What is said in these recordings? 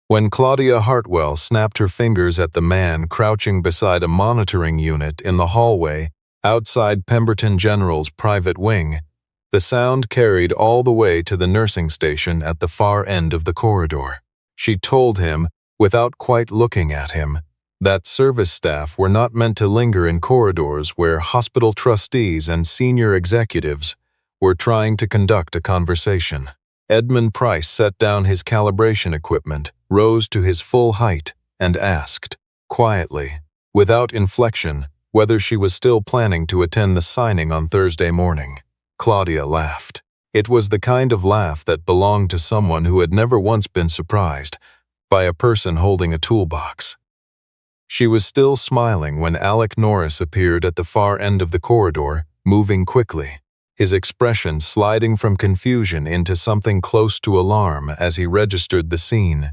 When Claudia Hartwell snapped her fingers at the man crouching beside a monitoring unit in the hallway outside Pemberton General's private wing, the sound carried all the way to the nursing station at the far end of the corridor. She told him, without quite looking at him, that service staff were not meant to linger in corridors where hospital trustees and senior executives were trying to conduct a conversation. Edmund Price set down his calibration equipment, rose to his full height, and asked, quietly, without inflection, whether she was still planning to attend the signing on Thursday morning. Claudia laughed. It was the kind of laugh that belonged to someone who had never once been surprised by a person holding a toolbox. She was still smiling when Alec Norris appeared at the far end of the corridor, moving quickly, his expression sliding from confusion into something close to alarm as he registered the scene.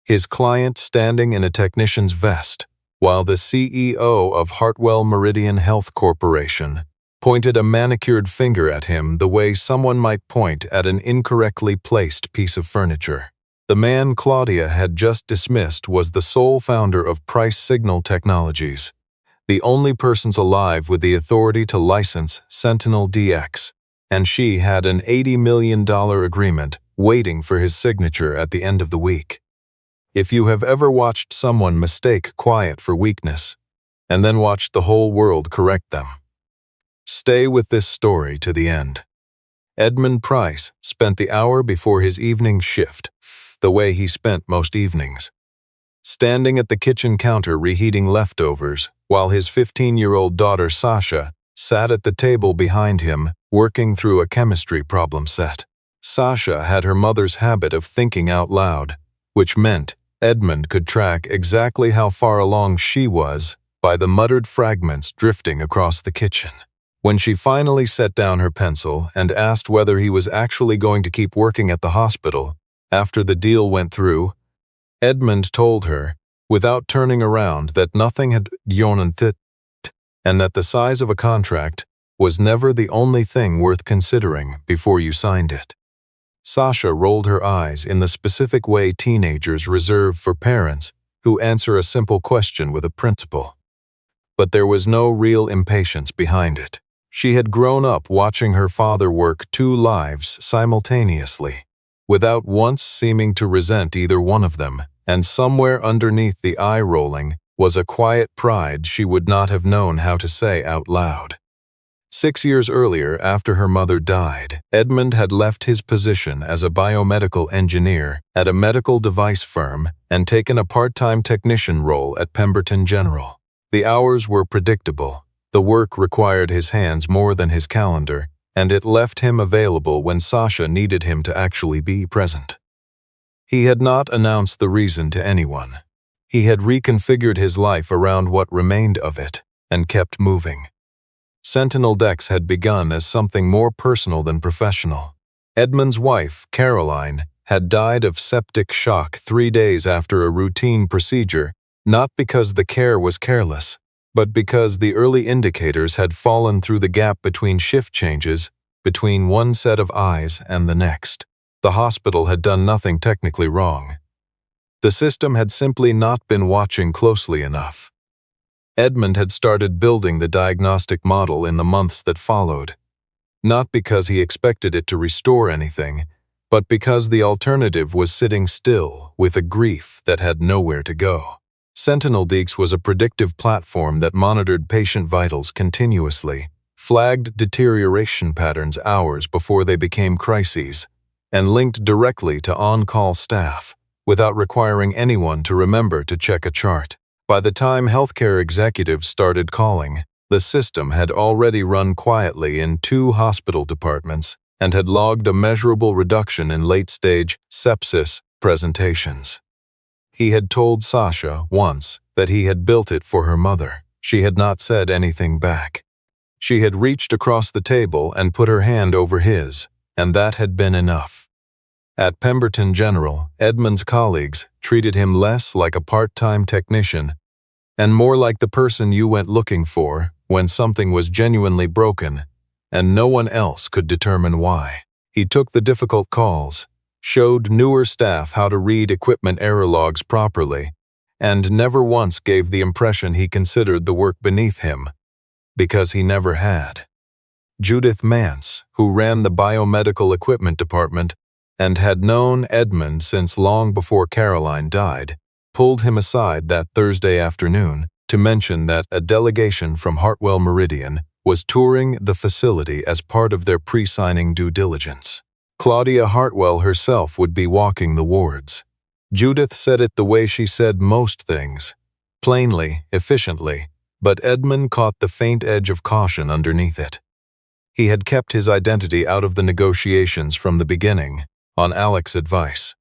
His client standing in a technician's vest, while the CEO of Hartwell Meridian Health Corporation pointed a manicured finger at him the way someone might point at an incorrectly placed piece of furniture. The man Claudia had just dismissed was the sole founder of Price Signal Technologies, the only persons alive with the authority to license Sentinel DX, and she had an $80 million agreement waiting for his signature at the end of the week. If you have ever watched someone mistake quiet for weakness, and then watched the whole world correct them, stay with this story to the end. Edmund Price spent the hour before his evening shift the way he spent most evenings, standing at the kitchen counter reheating leftovers while his 15-year-old daughter Sasha sat at the table behind him working through a chemistry problem set. Sasha had her mother's habit of thinking out loud, which meant Edmund could track exactly how far along she was by the muttered fragments drifting across the kitchen. When she finally set down her pencil and asked whether he was actually going to keep working at the hospital after the deal went through, Edmund told her, without turning around, that nothing had gone thit, and that the size of a contract was never the only thing worth considering before you signed it. Sasha rolled her eyes in the specific way teenagers reserve for parents who answer a simple question with a principle. But there was no real impatience behind it. She had grown up watching her father work two lives simultaneously, without once seeming to resent either one of them, and somewhere underneath the eye-rolling was a quiet pride she would not have known how to say out loud. 6 years earlier, after her mother died, Edmund had left his position as a biomedical engineer at a medical device firm and taken a part-time technician role at Pemberton General. The hours were predictable, the work required his hands more than his calendar, and it left him available when Sasha needed him to actually be present. He had not announced the reason to anyone. He had reconfigured his life around what remained of it, and kept moving. Sentinel DX had begun as something more personal than professional. Edmund's wife, Caroline, had died of septic shock 3 days after a routine procedure, not because the care was careless, but because the early indicators had fallen through the gap between shift changes, between one set of eyes and the next. The hospital had done nothing technically wrong. The system had simply not been watching closely enough. Edmund had started building the diagnostic model in the months that followed, not because he expected it to restore anything, but because the alternative was sitting still with a grief that had nowhere to go. Sentinel DX was a predictive platform that monitored patient vitals continuously, flagged deterioration patterns hours before they became crises, and linked directly to on-call staff without requiring anyone to remember to check a chart. By the time healthcare executives started calling, the system had already run quietly in 2 hospital departments and had logged a measurable reduction in late-stage sepsis presentations. He had told Sasha once that he had built it for her mother. She had not said anything back. She had reached across the table and put her hand over his, and that had been enough. At Pemberton General, Edmund's colleagues treated him less like a part-time technician and more like the person you went looking for when something was genuinely broken and no one else could determine why. He took the difficult calls, showed newer staff how to read equipment error logs properly, and never once gave the impression he considered the work beneath him, because he never had. Judith Mance, who ran the biomedical equipment department and had known Edmund since long before Caroline died, pulled him aside that Thursday afternoon to mention that a delegation from Hartwell Meridian was touring the facility as part of their pre-signing due diligence. Claudia Hartwell herself would be walking the wards. Judith said it the way she said most things, plainly, efficiently, but Edmund caught the faint edge of caution underneath it. He had kept his identity out of the negotiations from the beginning, on Alex's advice,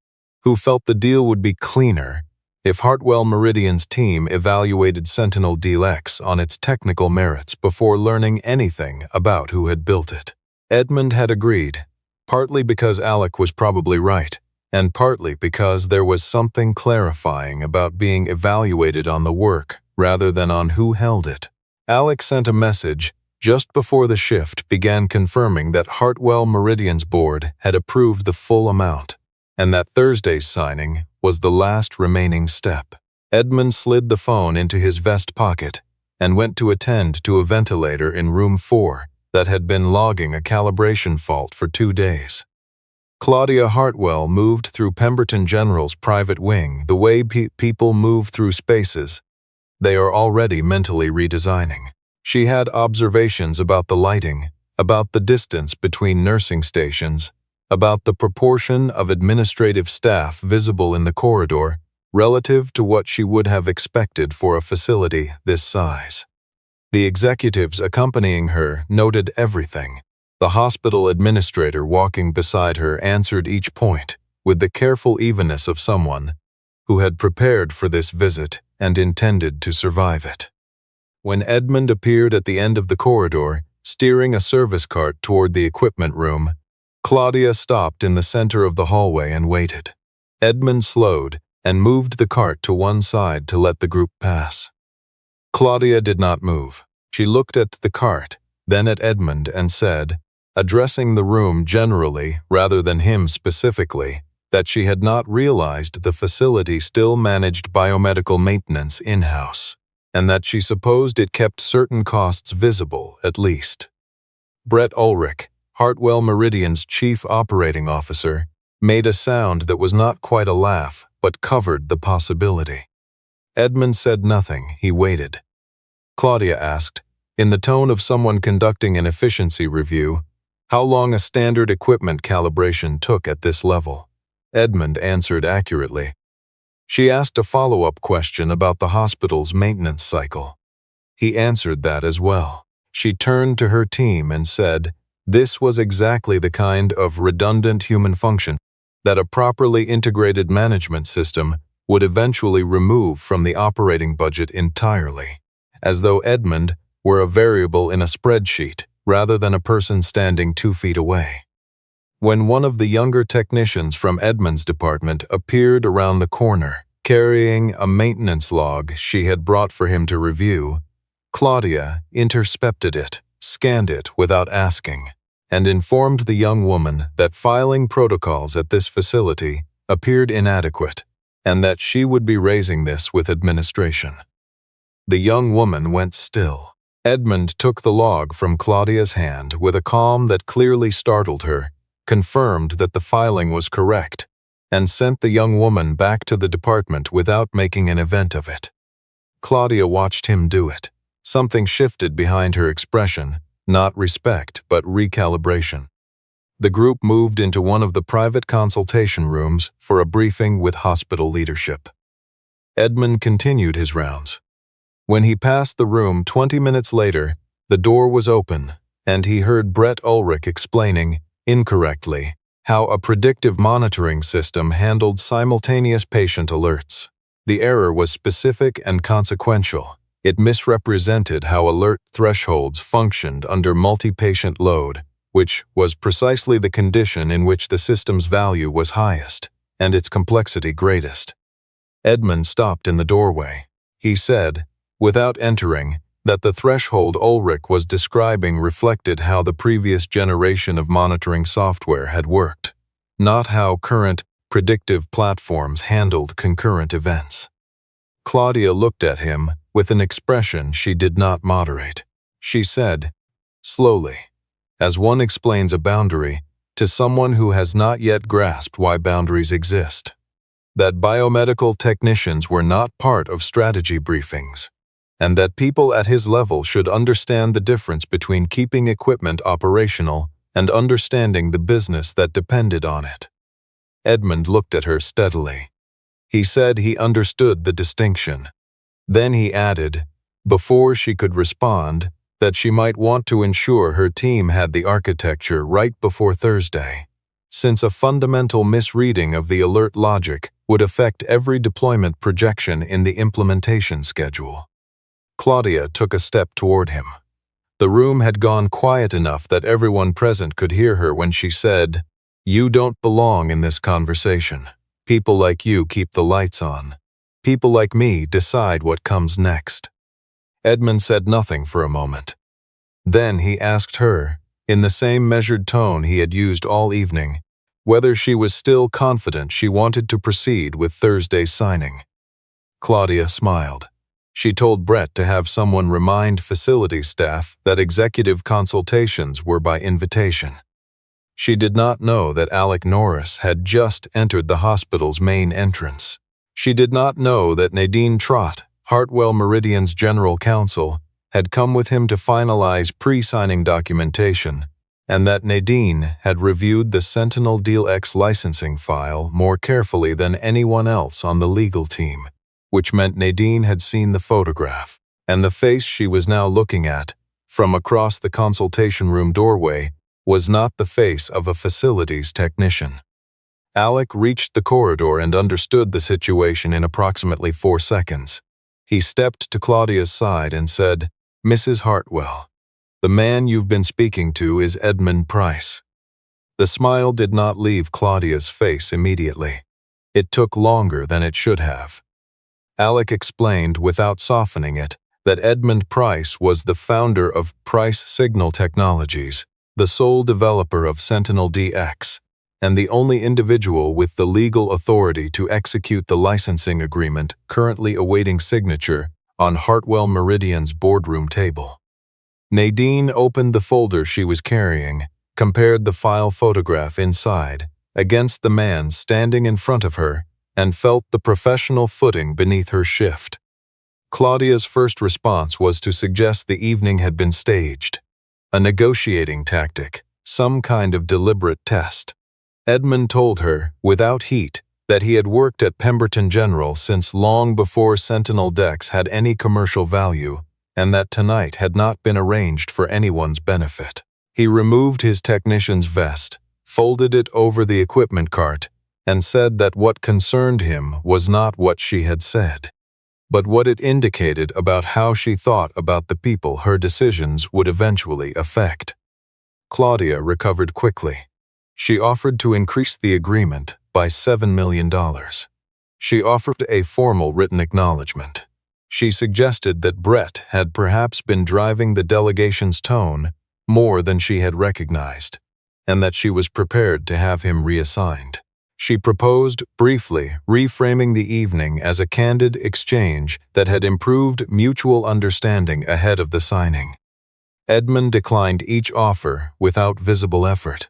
who felt the deal would be cleaner if Hartwell Meridian's team evaluated Sentinel Deal-X on its technical merits before learning anything about who had built it. Edmund had agreed, partly because Alec was probably right, and partly because there was something clarifying about being evaluated on the work rather than on who held it. Alec sent a message just before the shift began confirming that Hartwell Meridian's board had approved the full amount, and that Thursday's signing was the last remaining step. Edmund slid the phone into his vest pocket and went to attend to a ventilator in room 4 that had been logging a calibration fault for 2 days. Claudia Hartwell moved through Pemberton General's private wing the way people move through spaces they are already mentally redesigning. She had observations about the lighting, about the distance between nursing stations, about the proportion of administrative staff visible in the corridor relative to what she would have expected for a facility this size. The executives accompanying her noted everything. The hospital administrator walking beside her answered each point with the careful evenness of someone who had prepared for this visit and intended to survive it. When Edmund appeared at the end of the corridor, steering a service cart toward the equipment room, Claudia stopped in the center of the hallway and waited. Edmund slowed and moved the cart to one side to let the group pass. Claudia did not move. She looked at the cart, then at Edmund and said, addressing the room generally rather than him specifically, that she had not realized the facility still managed biomedical maintenance in-house, and that she supposed it kept certain costs visible, at least. Brett Ulrich, Hartwell Meridian's chief operating officer, made a sound that was not quite a laugh, but covered the possibility. Edmund said nothing. He waited. Claudia asked, in the tone of someone conducting an efficiency review, how long a standard equipment calibration took at this level. Edmund answered accurately. She asked a follow-up question about the hospital's maintenance cycle. He answered that as well. She turned to her team and said, this was exactly the kind of redundant human function that a properly integrated management system would eventually remove from the operating budget entirely, as though Edmund were a variable in a spreadsheet rather than a person standing 2 feet away. When one of the younger technicians from Edmund's department appeared around the corner, carrying a maintenance log she had brought for him to review, Claudia intercepted it, scanned it without asking, and informed the young woman that filing protocols at this facility appeared inadequate, and that she would be raising this with administration. The young woman went still. Edmund took the log from Claudia's hand with a calm that clearly startled her, confirmed that the filing was correct, and sent the young woman back to the department without making an event of it. Claudia watched him do it. Something shifted behind her expression, not respect but recalibration. The group moved into one of the private consultation rooms for a briefing with hospital leadership. Edmund continued his rounds. When he passed the room 20 minutes later, the door was open, and he heard Brett Ulrich explaining, incorrectly, how a predictive monitoring system handled simultaneous patient alerts. The error was specific and consequential. It misrepresented how alert thresholds functioned under multi-patient load, which was precisely the condition in which the system's value was highest and its complexity greatest. Edmund stopped in the doorway. He said, without entering, that the threshold Ulrich was describing reflected how the previous generation of monitoring software had worked. not how current, predictive platforms handled concurrent events. Claudia looked at him with an expression she did not moderate. She said, slowly, as one explains a boundary to someone who has not yet grasped why boundaries exist, that biomedical technicians were not part of strategy briefings, and that people at his level should understand the difference between keeping equipment operational and understanding the business that depended on it. Edmund looked at her steadily. He said he understood the distinction. Then he added, before she could respond, that she might want to ensure her team had the architecture right before Thursday, since a fundamental misreading of the alert logic would affect every deployment projection in the implementation schedule. Claudia took a step toward him. The room had gone quiet enough that everyone present could hear her when she said, "You don't belong in this conversation. People like you keep the lights on. People like me decide what comes next." Edmund said nothing for a moment. Then he asked her, in the same measured tone he had used all evening, whether she was still confident she wanted to proceed with Thursday's signing. Claudia smiled. She told Brett to have someone remind facility staff that executive consultations were by invitation. She did not know that Alec Norris had just entered the hospital's main entrance. She did not know that Nadine Trott, Hartwell Meridian's general counsel, had come with him to finalize pre-signing documentation, and that Nadine had reviewed the Sentinel Deal X licensing file more carefully than anyone else on the legal team, which meant Nadine had seen the photograph, and the face she was now looking at, from across the consultation room doorway, was not the face of a facilities technician. Alec reached the corridor and understood the situation in approximately 4 seconds. He stepped to Claudia's side and said, "Mrs. Hartwell, the man you've been speaking to is Edmund Price." The smile did not leave Claudia's face immediately. It took longer than it should have. Alec explained, without softening it, that Edmund Price was the founder of Price Signal Technologies, the sole developer of Sentinel DX, and the only individual with the legal authority to execute the licensing agreement currently awaiting signature on Hartwell Meridian's boardroom table. Nadine opened the folder she was carrying, compared the file photograph inside against the man standing in front of her, and felt the professional footing beneath her shift. Claudia's first response was to suggest the evening had been staged, a negotiating tactic, some kind of deliberate test. Edmund told her, without heat, that he had worked at Pemberton General since long before Sentinel DX had any commercial value, and that tonight had not been arranged for anyone's benefit. He removed his technician's vest, folded it over the equipment cart, and said that what concerned him was not what she had said, but what it indicated about how she thought about the people her decisions would eventually affect. Claudia recovered quickly. She offered to increase the agreement by $7 million. She offered a formal written acknowledgement. She suggested that Brett had perhaps been driving the delegation's tone more than she had recognized, and that she was prepared to have him reassigned. She proposed, briefly, reframing the evening as a candid exchange that had improved mutual understanding ahead of the signing. Edmund declined each offer without visible effort.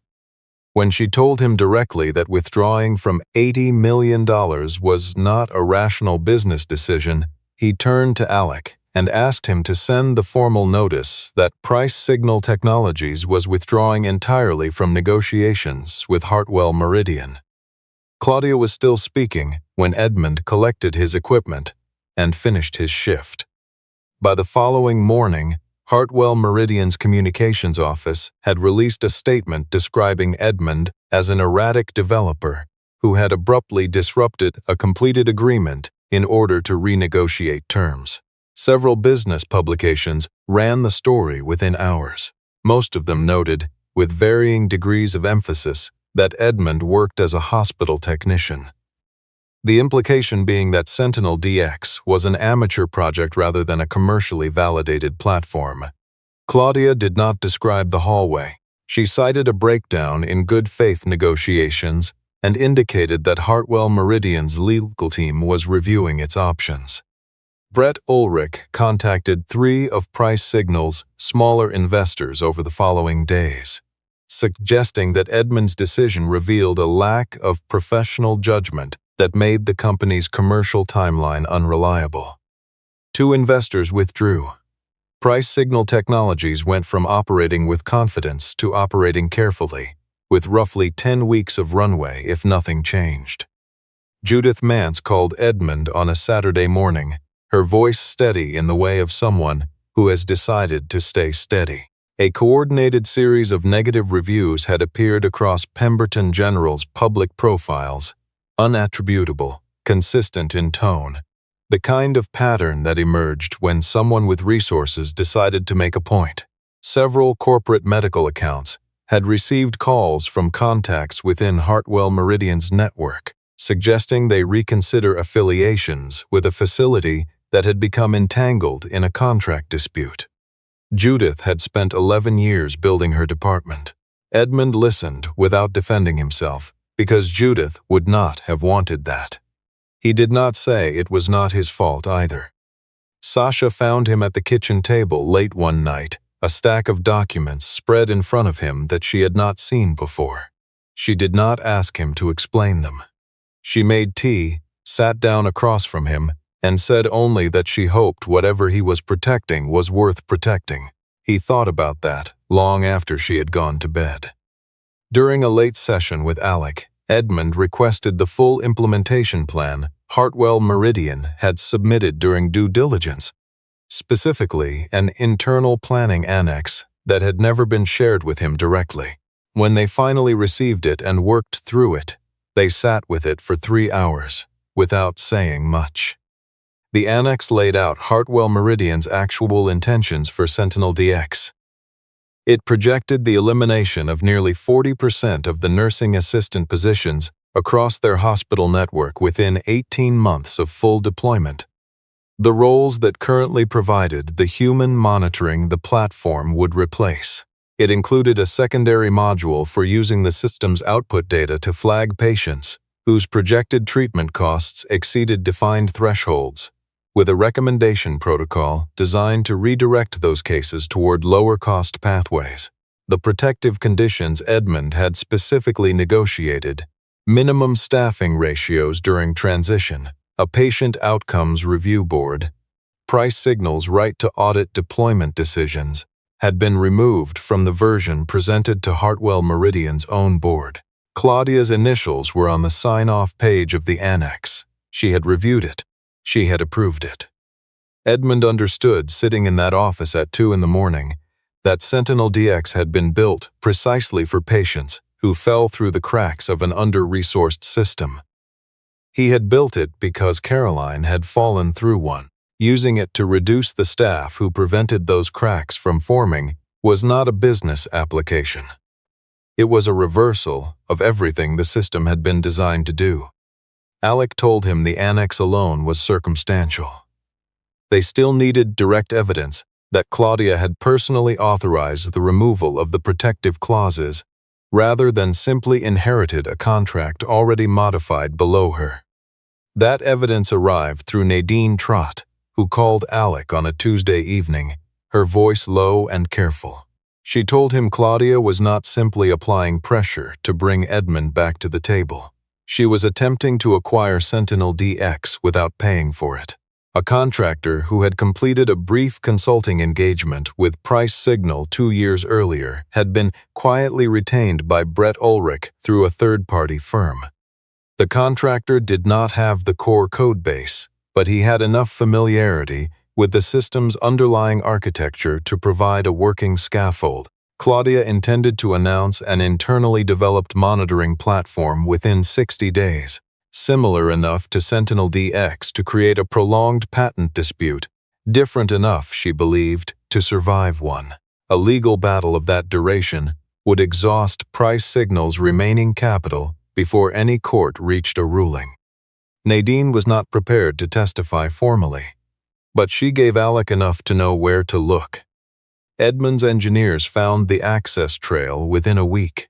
When she told him directly that withdrawing from $80 million was not a rational business decision, he turned to Alec and asked him to send the formal notice that Price Signal Technologies was withdrawing entirely from negotiations with Hartwell Meridian. Claudia was still speaking when Edmund collected his equipment and finished his shift. By the following morning, Hartwell Meridian's communications office had released a statement describing Edmund as an erratic developer who had abruptly disrupted a completed agreement in order to renegotiate terms. Several business publications ran the story within hours. Most of them noted, with varying degrees of emphasis, that Edmund worked as a hospital technician. The implication being that Sentinel DX was an amateur project rather than a commercially validated platform. Claudia did not describe the hallway. She cited a breakdown in good faith negotiations and indicated that Hartwell Meridian's legal team was reviewing its options. Brett Ulrich contacted 3 of Price Signal's smaller investors over the following days, suggesting that Edmund's decision revealed a lack of professional judgment that made the company's commercial timeline unreliable. 2 investors withdrew. Price Signal Technologies went from operating with confidence to operating carefully, with roughly 10 weeks of runway if nothing changed. Judith Mance called Edmund on a Saturday morning, her voice steady in the way of someone who has decided to stay steady. A coordinated series of negative reviews had appeared across Pemberton General's public profiles, unattributable, consistent in tone, the kind of pattern that emerged when someone with resources decided to make a point. Several corporate medical accounts had received calls from contacts within Hartwell Meridian's network, suggesting they reconsider affiliations with a facility that had become entangled in a contract dispute. Judith had spent 11 years building her department. Edmund listened without defending himself, because Judith would not have wanted that. He did not say it was not his fault either. Sasha found him at the kitchen table late one night, a stack of documents spread in front of him that she had not seen before. She did not ask him to explain them. She made tea, sat down across from him, and said only that she hoped whatever he was protecting was worth protecting. He thought about that long after she had gone to bed. During a late session with Alec, Edmund requested the full implementation plan Hartwell Meridian had submitted during due diligence, specifically an internal planning annex that had never been shared with him directly. When they finally received it and worked through it, they sat with it for 3 hours, without saying much. The annex laid out Hartwell Meridian's actual intentions for Sentinel DX. It projected the elimination of nearly 40% of the nursing assistant positions across their hospital network within 18 months of full deployment. The roles that currently provided the human monitoring the platform would replace. It included a secondary module for using the system's output data to flag patients whose projected treatment costs exceeded defined thresholds, with a recommendation protocol designed to redirect those cases toward lower-cost pathways. The protective conditions Edmund had specifically negotiated: minimum staffing ratios during transition, a patient outcomes review board, Price Signal's right to audit deployment decisions, had been removed from the version presented to Hartwell Meridian's own board. Claudia's initials were on the sign-off page of the annex. She had reviewed it. She had approved it. Edmund understood, sitting in that office at 2 in the morning, that Sentinel DX had been built precisely for patients who fell through the cracks of an under-resourced system. He had built it because Caroline had fallen through one. Using it to reduce the staff who prevented those cracks from forming was not a business application. It was a reversal of everything the system had been designed to do. Alec told him the annex alone was circumstantial. They still needed direct evidence that Claudia had personally authorized the removal of the protective clauses, rather than simply inherited a contract already modified below her. That evidence arrived through Nadine Trott, who called Alec on a Tuesday evening, her voice low and careful. She told him Claudia was not simply applying pressure to bring Edmund back to the table. She was attempting to acquire Sentinel DX without paying for it. A contractor who had completed a brief consulting engagement with Price Signal 2 years earlier had been quietly retained by Brett Ulrich through a third-party firm. The contractor did not have the core code base, but he had enough familiarity with the system's underlying architecture to provide a working scaffold. Claudia intended to announce an internally developed monitoring platform within 60 days, similar enough to Sentinel DX to create a prolonged patent dispute, different enough, she believed, to survive one. A legal battle of that duration would exhaust Price Signal's remaining capital before any court reached a ruling. Nadine was not prepared to testify formally, but she gave Alec enough to know where to look. Edmund's engineers found the access trail within a week.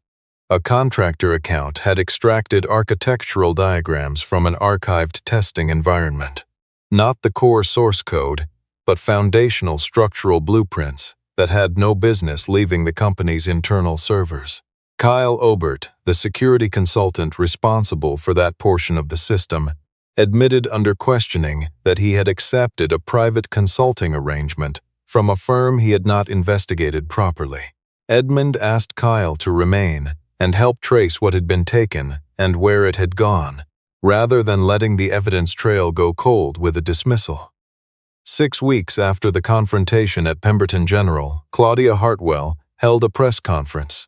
A contractor account had extracted architectural diagrams from an archived testing environment. Not the core source code, but foundational structural blueprints that had no business leaving the company's internal servers. Kyle Obert, the security consultant responsible for that portion of the system, admitted under questioning that he had accepted a private consulting arrangement from a firm he had not investigated properly. Edmund asked Kyle to remain and help trace what had been taken and where it had gone, rather than letting the evidence trail go cold with a dismissal. 6 weeks after the confrontation at Pemberton General, Claudia Hartwell held a press conference,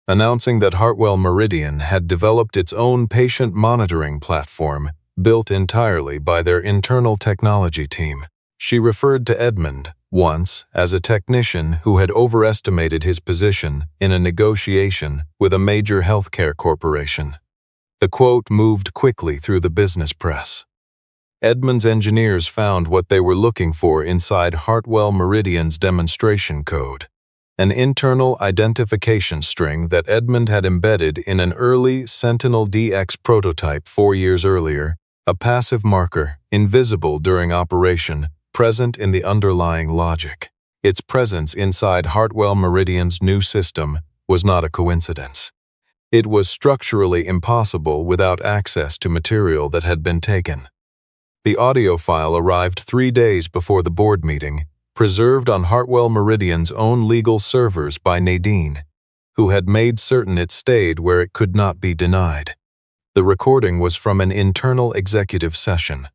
announcing that Hartwell Meridian had developed its own patient monitoring platform built entirely by their internal technology team. She referred to Edmund once as a technician who had overestimated his position in a negotiation with a major healthcare corporation. The quote moved quickly through the business press. Edmund's engineers found what they were looking for inside Hartwell Meridian's demonstration code, an internal identification string that Edmund had embedded in an early Sentinel-DX prototype 4 years earlier, a passive marker, invisible during operation, present in the underlying logic. Its presence inside Hartwell Meridian's new system was not a coincidence. It was structurally impossible without access to material that had been taken. The audio file arrived 3 days before the board meeting, preserved on Hartwell Meridian's own legal servers by Nadine, who had made certain it stayed where it could not be denied. The recording was from an internal executive session.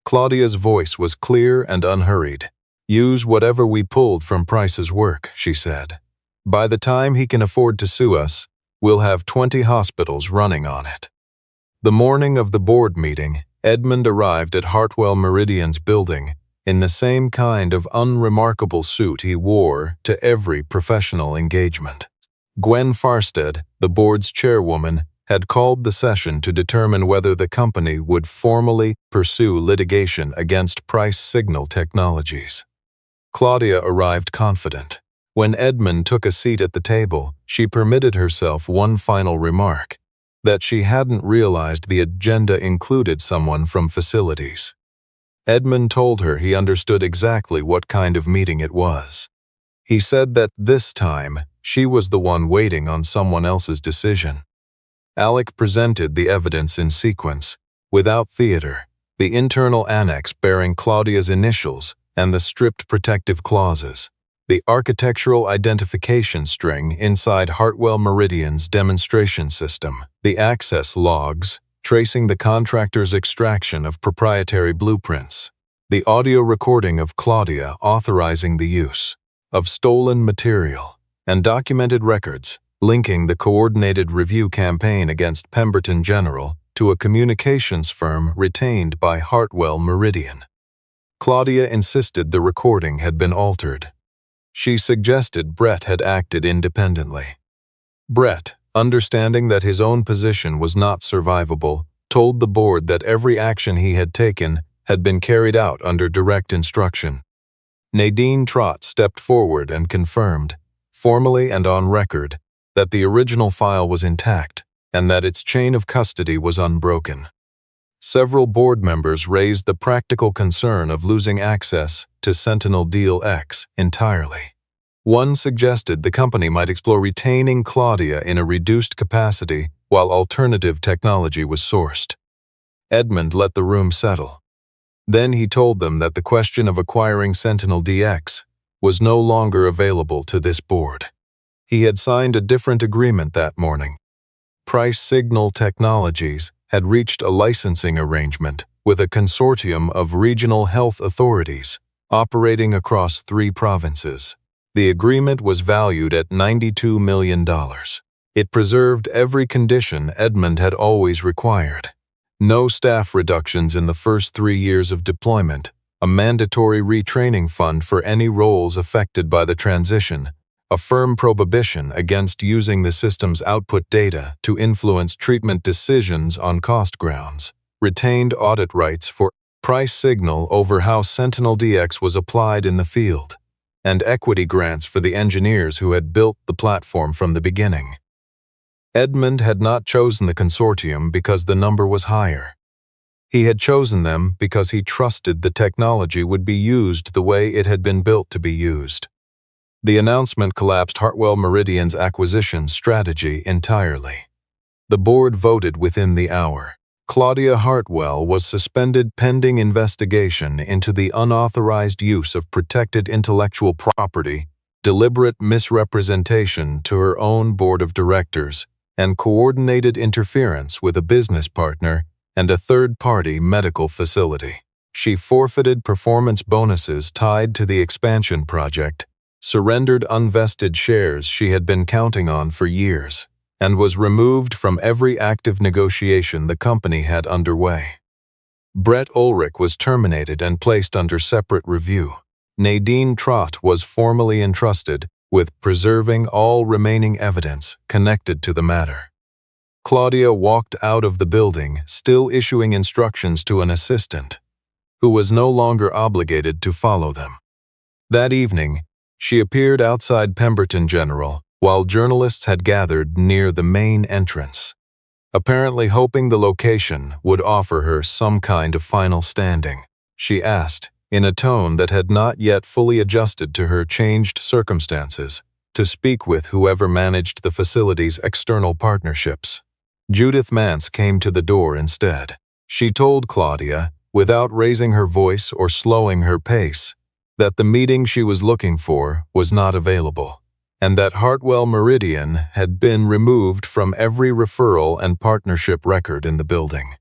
Claudia's voice was clear and unhurried. "Use whatever we pulled from Price's work," she said. "By the time he can afford to sue us, we'll have 20 hospitals running on it." The morning of the board meeting, Edmund arrived at Hartwell Meridian's building in the same kind of unremarkable suit he wore to every professional engagement. Gwen Farstead, the board's chairwoman, had called the session to determine whether the company would formally pursue litigation against Price Signal Technologies. Claudia arrived confident. When Edmund took a seat at the table, she permitted herself one final remark, that she hadn't realized the agenda included someone from facilities. Edmund told her he understood exactly what kind of meeting it was. He said that this time, she was the one waiting on someone else's decision. Alec presented the evidence in sequence, without theater, the internal annex bearing Claudia's initials and the stripped protective clauses, the architectural identification string inside Hartwell Meridian's demonstration system, the access logs tracing the contractor's extraction of proprietary blueprints, the audio recording of Claudia authorizing the use of stolen material, and documented records linking the coordinated review campaign against Pemberton General to a communications firm retained by Hartwell Meridian. Claudia insisted the recording had been altered. She suggested Brett had acted independently. Brett, understanding that his own position was not survivable, told the board that every action he had taken had been carried out under direct instruction. Nadine Trott stepped forward and confirmed, formally and on record, that the original file was intact and that its chain of custody was unbroken. Several board members raised the practical concern of losing access to Sentinel Deal X entirely. One suggested the company might explore retaining Claudia in a reduced capacity while alternative technology was sourced. Edmund let the room settle. Then he told them that the question of acquiring Sentinel DX was no longer available to this board. He had signed a different agreement that morning. Price Signal Technologies had reached a licensing arrangement with a consortium of regional health authorities operating across 3 provinces. The agreement was valued at $92 million. It preserved every condition Edmund had always required. No staff reductions in the first 3 years of deployment, a mandatory retraining fund for any roles affected by the transition, a firm prohibition against using the system's output data to influence treatment decisions on cost grounds, retained audit rights for Price Signal over how Sentinel DX was applied in the field, and equity grants for the engineers who had built the platform from the beginning. Edmund had not chosen the consortium because the number was higher. He had chosen them because he trusted the technology would be used the way it had been built to be used. The announcement collapsed Hartwell Meridian's acquisition strategy entirely. The board voted within the hour. Claudia Hartwell was suspended pending investigation into the unauthorized use of protected intellectual property, deliberate misrepresentation to her own board of directors, and coordinated interference with a business partner and a third-party medical facility. She forfeited performance bonuses tied to the expansion project, surrendered unvested shares she had been counting on for years, and was removed from every active negotiation the company had underway. Brett Ulrich was terminated and placed under separate review. Nadine Trott was formally entrusted with preserving all remaining evidence connected to the matter. Claudia walked out of the building, still issuing instructions to an assistant, who was no longer obligated to follow them. That evening, she appeared outside Pemberton General while journalists had gathered near the main entrance, apparently hoping the location would offer her some kind of final standing. She asked, in a tone that had not yet fully adjusted to her changed circumstances, to speak with whoever managed the facility's external partnerships. Judith Mance came to the door instead. She told Claudia, without raising her voice or slowing her pace, that the meeting she was looking for was not available, and that Hartwell Meridian had been removed from every referral and partnership record in the building.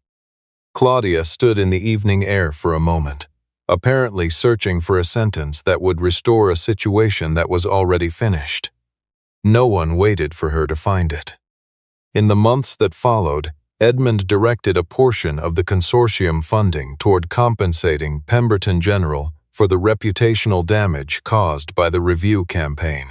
Claudia stood in the evening air for a moment, apparently searching for a sentence that would restore a situation that was already finished. No one waited for her to find it. In the months that followed, Edmund directed a portion of the consortium funding toward compensating Pemberton General for the reputational damage caused by the review campaign.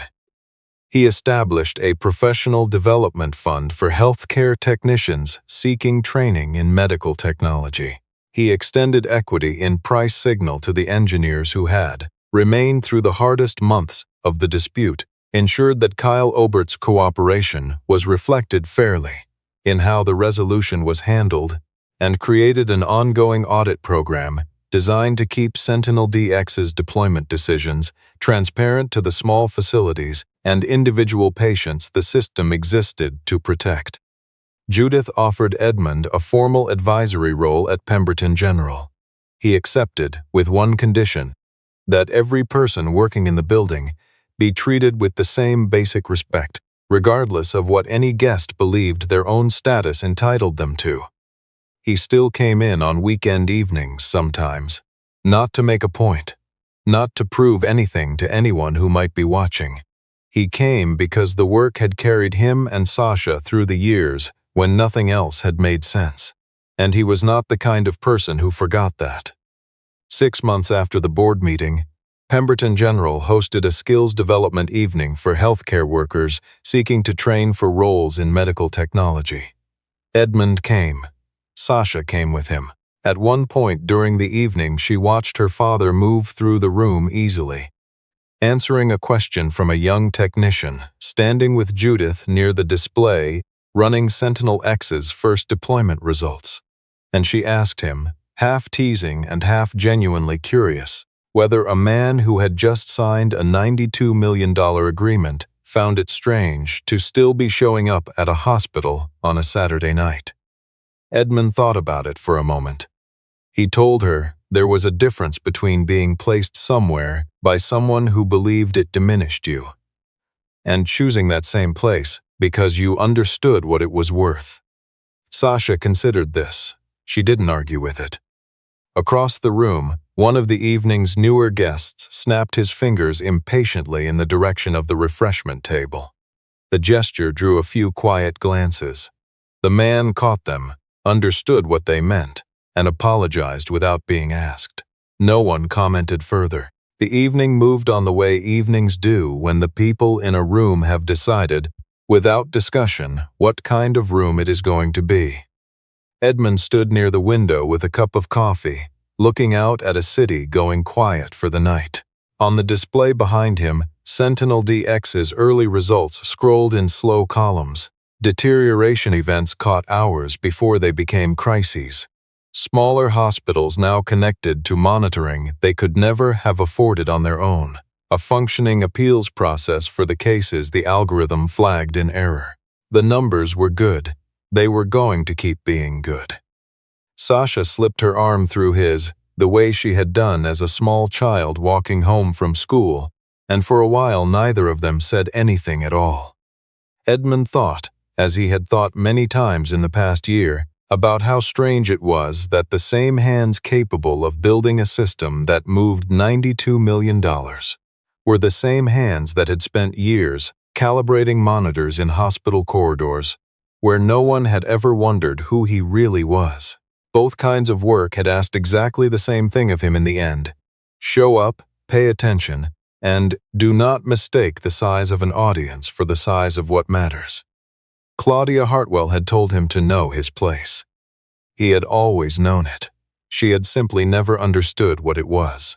He established a professional development fund for healthcare technicians seeking training in medical technology. He extended equity in price signal to the engineers who had remained through the hardest months of the dispute, ensured that Kyle Obert's cooperation was reflected fairly in how the resolution was handled, and created an ongoing audit program designed to keep Sentinel-DX's deployment decisions transparent to the small facilities and individual patients the system existed to protect. Judith offered Edmund a formal advisory role at Pemberton General. He accepted, with one condition, that every person working in the building be treated with the same basic respect, regardless of what any guest believed their own status entitled them to. He still came in on weekend evenings sometimes, not to make a point, not to prove anything to anyone who might be watching. He came because the work had carried him and Sasha through the years when nothing else had made sense, and he was not the kind of person who forgot that. 6 months after the board meeting, Pemberton General hosted a skills development evening for healthcare workers seeking to train for roles in medical technology. Edmund came. Sasha came with him. At one point during the evening, she watched her father move through the room easily, answering a question from a young technician standing with Judith near the display running Sentinel-X's first deployment results. And she asked him, half teasing and half genuinely curious, whether a man who had just signed a $92 million agreement found it strange to still be showing up at a hospital on a Saturday night. Edmund thought about it for a moment. He told her there was a difference between being placed somewhere by someone who believed it diminished you, and choosing that same place because you understood what it was worth. Sasha considered this. She didn't argue with it. Across the room, one of the evening's newer guests snapped his fingers impatiently in the direction of the refreshment table. The gesture drew a few quiet glances. The man caught them, understood what they meant, and apologized without being asked. No one commented further. The evening moved on the way evenings do when the people in a room have decided, without discussion, what kind of room it is going to be. Edmund stood near the window with a cup of coffee, looking out at a city going quiet for the night. On the display behind him, Sentinel-DX's early results scrolled in slow columns, Deterioration events caught hours before they became crises. Smaller hospitals now connected to monitoring they could never have afforded on their own. A functioning appeals process for the cases the algorithm flagged in error. The numbers were good. They were going to keep being good. Sasha slipped her arm through his, the way she had done as a small child walking home from school, and for a while neither of them said anything at all. Edmund thought, as he had thought many times in the past year, about how strange it was that the same hands capable of building a system that moved $92 million were the same hands that had spent years calibrating monitors in hospital corridors, where no one had ever wondered who he really was. Both kinds of work had asked exactly the same thing of him in the end. Show up, pay attention, and do not mistake the size of an audience for the size of what matters. Claudia Hartwell had told him to know his place. He had always known it. She had simply never understood what it was.